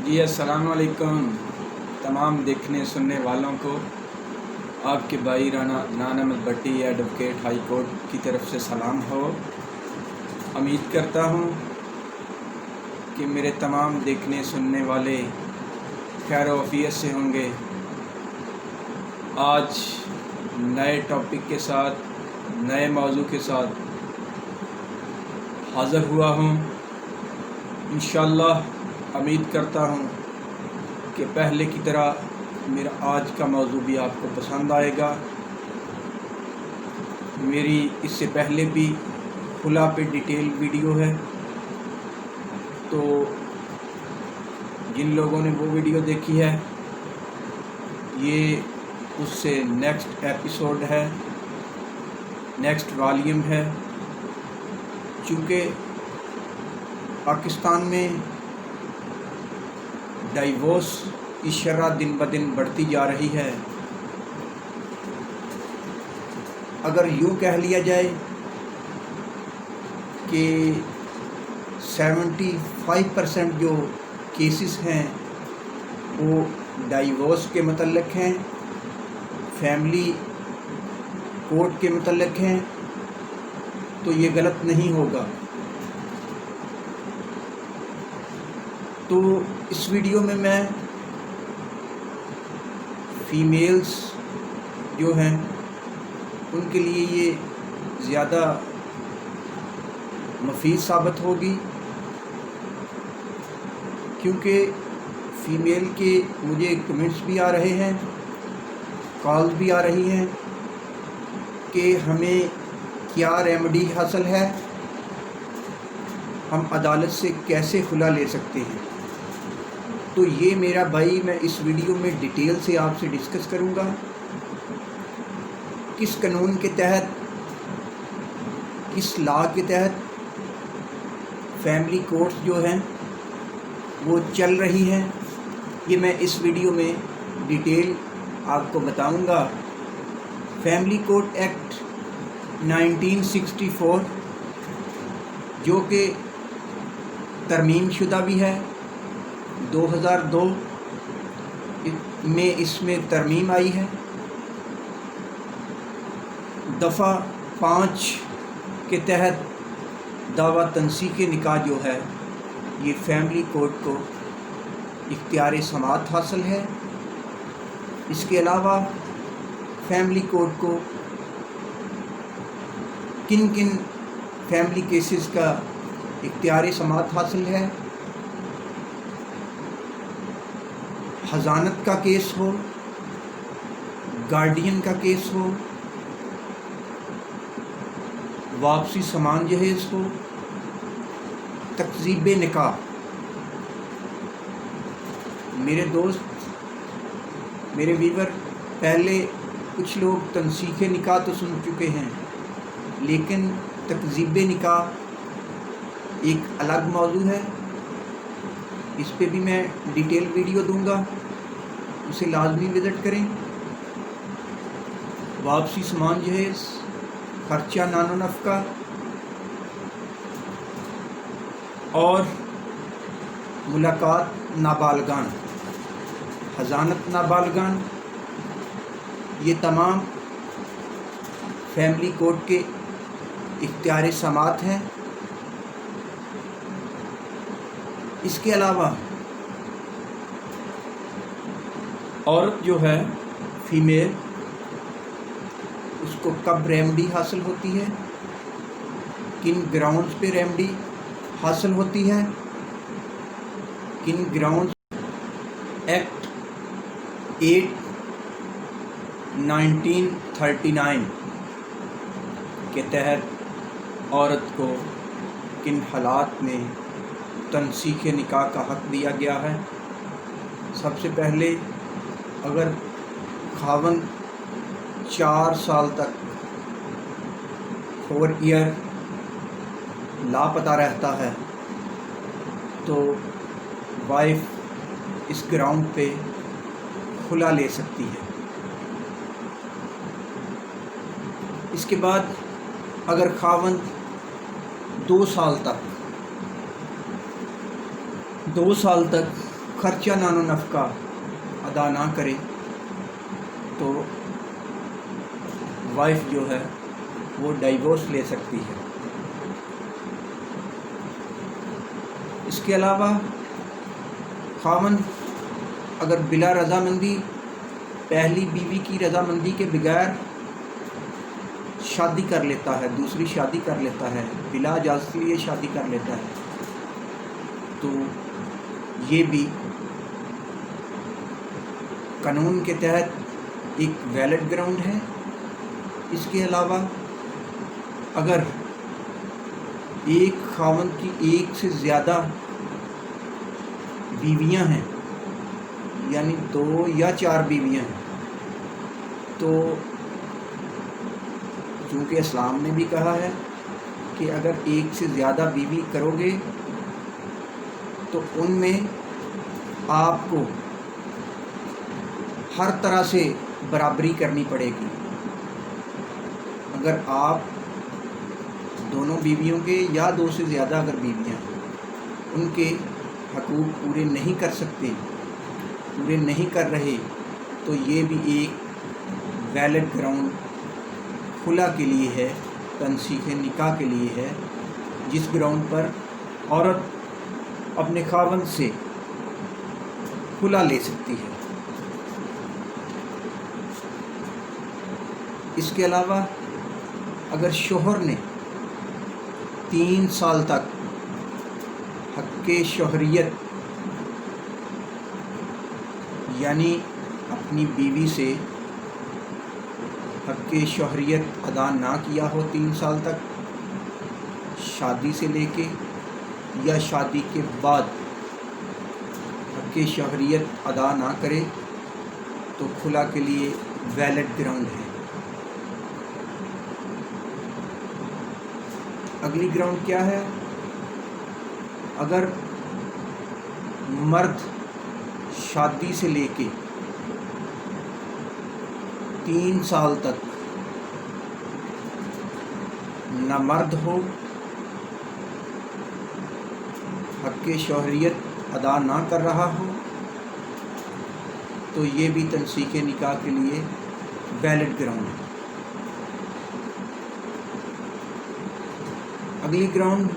جی السلام علیکم تمام دیکھنے سننے والوں کو آپ کے بھائی رانا احمد بٹی ایڈوکیٹ ہائی کورٹ کی طرف سے سلام ہو۔ امید کرتا ہوں کہ میرے تمام دیکھنے سننے والے خیر و عافیت سے ہوں گے۔ آج نئے ٹاپک کے ساتھ نئے موضوع کے ساتھ حاضر ہوا ہوں۔ انشاءاللہ امید کرتا ہوں کہ پہلے کی طرح میرا آج کا موضوع بھی آپ کو پسند آئے گا۔ میری اس سے پہلے بھی خلا پہ ڈیٹیل ویڈیو ہے، تو جن لوگوں نے وہ ویڈیو دیکھی ہے یہ اس سے نیکسٹ ایپیسوڈ ہے، نیکسٹ والیوم ہے۔ چونکہ پاکستان میں ڈائیورس کی شرح دن بدن بڑھتی جا رہی ہے۔ اگر یوں کہہ لیا جائے کہ 75% جو کیسز ہیں وہ ڈائیورس کے متعلق ہیں، فیملی کورٹ کے متعلق ہیں، تو یہ غلط نہیں ہوگا۔ تو اس ویڈیو میں فیمیلز جو ہیں ان کے لیے یہ زیادہ مفید ثابت ہوگی، کیونکہ فیمیل کے مجھے کمنٹس بھی آ رہے ہیں، کال بھی آ رہی ہیں کہ ہمیں کیا ریمیڈی حاصل ہے، ہم عدالت سے کیسے خلا لے سکتے ہیں۔ تو یہ میرا بھائی میں اس ویڈیو میں ڈیٹیل سے آپ سے ڈسکس کروں گا، کس قانون کے تحت، کس لا کے تحت فیملی کورٹس جو ہیں وہ چل رہی ہیں، یہ میں اس ویڈیو میں ڈیٹیل آپ کو بتاؤں گا۔ فیملی کورٹ ایکٹ 1964 جو کہ ترمیم شدہ بھی ہے، 2002 میں اس میں ترمیم آئی ہے۔ دفعہ 5 کے تحت دعویٰ تنسیخ نکاح جو ہے یہ فیملی کورٹ کو اختیار سماعت حاصل ہے۔ اس کے علاوہ فیملی کورٹ کو کن کن فیملی کیسز کا اختیار سماعت حاصل ہے؟ حضانت کا کیس ہو، گارڈین کا کیس ہو، واپسی سامان جہیز ہو، تکذیب نکاح۔ میرے دوست، میرے ویور، پہلے کچھ لوگ تنسیخ نکاح تو سن چکے ہیں، لیکن تکذیب نکاح ایک الگ موضوع ہے۔ اس پہ بھی میں ڈیٹیل ویڈیو دوں گا، اسے لازمی وزٹ کریں۔ واپسی سامان جہیز، خرچہ نان و نفقہ اور ملاقات نابالغان، حضانت نابالغان، یہ تمام فیملی کورٹ کے اختیار سماعت ہیں۔ اس کے علاوہ عورت جو ہے، فیمیل، اس کو کب ریمیڈی حاصل ہوتی ہے، کن گراؤنڈز پہ ریمیڈی حاصل ہوتی ہے، کن گراؤنڈز۔ ایکٹ 8 1939 کے تحت عورت کو کن حالات میں تنسیخ نکاح کا حق دیا گیا ہے۔ سب سے پہلے اگر خاوند 4 سال تک 4 ایئر لاپتہ رہتا ہے تو وائف اس گراؤنڈ پہ خلا لے سکتی ہے۔ اس کے بعد اگر خاوند 2 سال تک خرچہ نان و نفقہ ادا نہ کرے تو وائف جو ہے وہ ڈائیورس لے سکتی ہے۔ اس کے علاوہ خاوند اگر بلا رضامندی پہلی بیوی کی رضامندی کے بغیر شادی کر لیتا ہے، دوسری شادی کر لیتا ہے، بلا اجازت کے لیے شادی کر لیتا ہے، تو یہ بھی قانون کے تحت ایک ویلڈ گراؤنڈ ہے۔ اس کے علاوہ اگر ایک خاوند کی ایک سے زیادہ بیویاں ہیں، یعنی 2 یا 4 بیویاں ہیں، تو چونکہ اسلام نے بھی کہا ہے کہ اگر ایک سے زیادہ بیوی کرو گے تو ان میں آپ کو ہر طرح سے برابری کرنی پڑے گی۔ اگر آپ دونوں بیویوں کے یا 2 سے زیادہ اگر بیویاں ہیں، ان کے حقوق پورے نہیں کر سکتے، پورے نہیں کر رہے، تو یہ بھی ایک ویلڈ گراؤنڈ خلا کے لیے ہے، تنسیخ نکاح کے لیے ہے، جس گراؤنڈ پر عورت اپنے خاوند سے خلا لے سکتی ہے۔ اس کے علاوہ اگر شوہر نے 3 سال تک حق شوہریت یعنی اپنی بیوی سے حق شوہریت ادا نہ کیا ہو، 3 سال تک شادی سے لے کے یا شادی کے بعد حق شوہریت ادا نہ کرے، تو خلا کے لیے ویلڈ گراؤنڈ ہے۔ اگلی گراؤنڈ کیا ہے؟ اگر مرد شادی سے لے کے 3 سال تک نہ مرد ہو، حق شوہریت ادا نہ کر رہا ہو، تو یہ بھی تنسیخ نکاح کے لیے ویلڈ گراؤنڈ ہے۔ اگلی گراؤنڈ،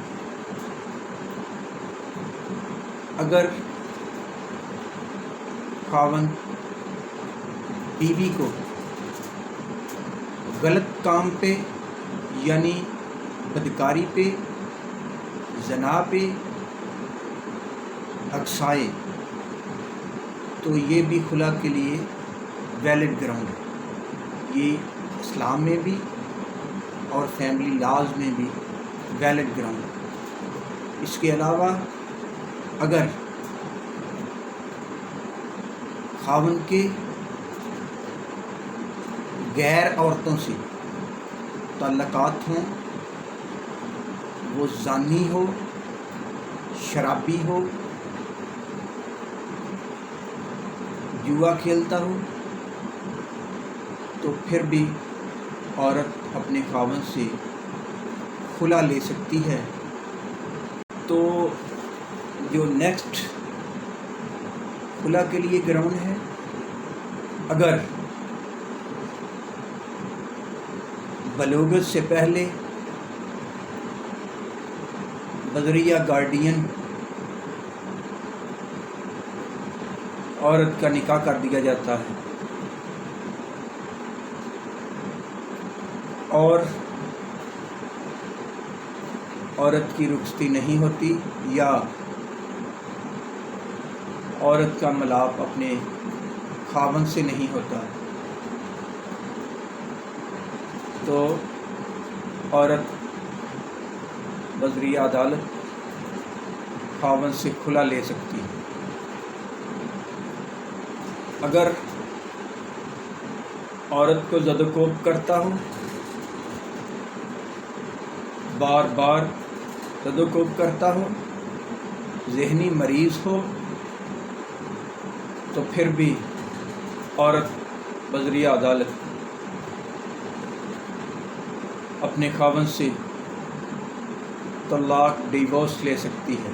اگر خاوند بیوی کو غلط کام پہ یعنی بدکاری پہ، زنا پہ اکسائے، تو یہ بھی خلا کے لیے ویلڈ گراؤنڈ ہے۔ یہ اسلام میں بھی اور فیملی لاز میں بھی ویلڈ گراؤنڈ ہے۔ اس کے علاوہ اگر خاوند کے غیر عورتوں سے تعلقات ہوں، وہ زانی ہو، شرابی ہو، جوا کھیلتا ہو، تو پھر بھی عورت اپنے خاوند سے خلا لے سکتی ہے۔ تو جو نیکسٹ خلا کے لیے گراؤنڈ ہے، اگر بلوغت سے پہلے بذریعہ گارڈین عورت کا نکاح کر دیا جاتا ہے اور عورت کی رخصتی نہیں ہوتی، یا عورت کا ملاپ اپنے خاوند سے نہیں ہوتا، تو عورت بذریعہ عدالت خاوند سے خلا لے سکتی ہے۔ اگر عورت کو زد و کوب کرتا ہو، بار بار زد و کوب کرتا ہو، ذہنی مریض ہو، تو پھر بھی عورت بذریعہ عدالت اپنے خاوند سے طلاق ڈیورس لے سکتی ہے۔